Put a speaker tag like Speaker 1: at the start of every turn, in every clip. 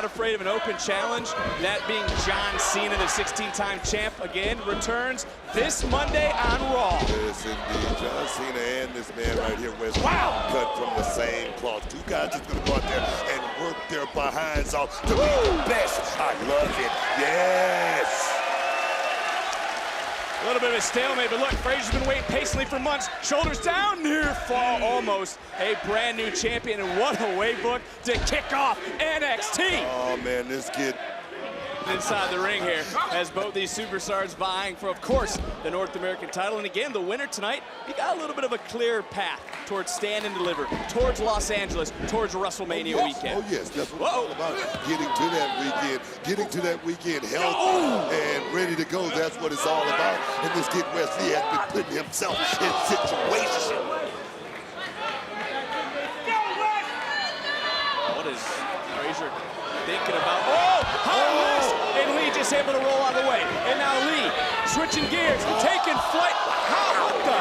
Speaker 1: not afraid of an open challenge. That being John Cena, the 16-time champ, again returns this Monday on Raw.
Speaker 2: Yes, indeed. John Cena and this man right here, Wes, cut from the same cloth. Two guys just gonna go out there and work their behinds off to be the best. I love it. Yes.
Speaker 1: A little bit of a stalemate, but look, Frazier's been waiting patiently for months. Shoulders down, near fall almost. A brand new champion, and what a way book to kick off NXT.
Speaker 2: Oh man, this kid.
Speaker 1: Inside the ring here as both these superstars vying for, of course, the North American title. And again, the winner tonight, he got a little bit of a clear path towards Stand and Deliver, towards Los Angeles, towards WrestleMania weekend.
Speaker 2: Oh yes, that's what it's all about. Getting to that weekend healthy and ready to go. That's what it's all about. And this kid Wesley has been putting himself in situations.
Speaker 1: What is Frazier thinking about? Oh, high miss! And Lee just able to roll out of the way. And now Lee switching gears, taking flight. How? What the?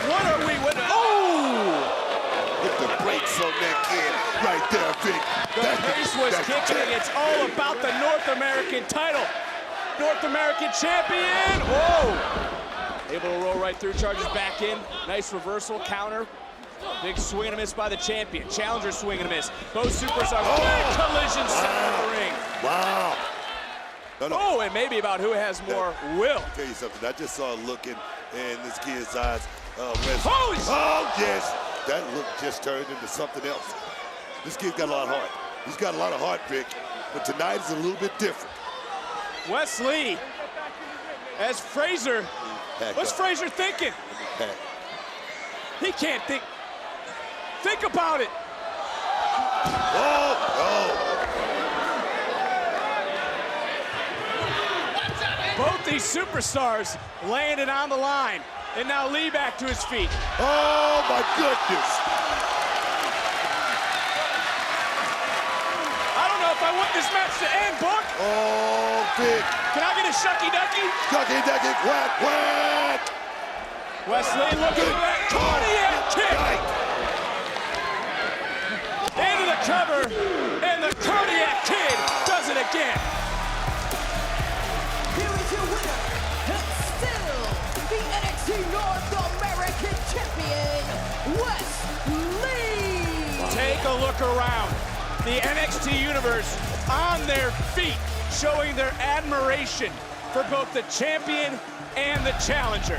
Speaker 1: What are we?
Speaker 2: Put the brakes on that kid right there, Vic.
Speaker 1: The pace was kicking, and it's all about the North American title. North American champion. Whoa! Able to roll right through, charges back in. Nice reversal, counter. Big swing and a miss by the champion. Challenger swing and a miss. Both superstars. Big collision center of the ring.
Speaker 2: Wow.
Speaker 1: Oh, and maybe about who has more will.
Speaker 2: I'll tell you something. I just saw a look in this kid's eyes. Wesley.
Speaker 1: Holy
Speaker 2: Oh, yes. That look just turned into something else. This kid's got a lot of heart. He's got a lot of heart, Vic. But tonight is a little bit different.
Speaker 1: Wesley, as Frazier. What's Frazier thinking? He can't think. Think about it. Both these superstars laying it on the line. And now Lee back to his feet.
Speaker 2: Oh, my goodness.
Speaker 1: I don't know if I want this match to end, Book.
Speaker 2: Oh, Vic.
Speaker 1: Can I get a shucky-ducky?
Speaker 2: Shucky-ducky, quack, quack.
Speaker 1: Wesley looking for that cardiac kick. Into the cover, and the cardiac kid does it again.
Speaker 3: Here is your winner, and still the NXT North American Champion, Wes Lee.
Speaker 1: Take a look around. The NXT Universe on their feet, showing their admiration for both the champion and the challenger.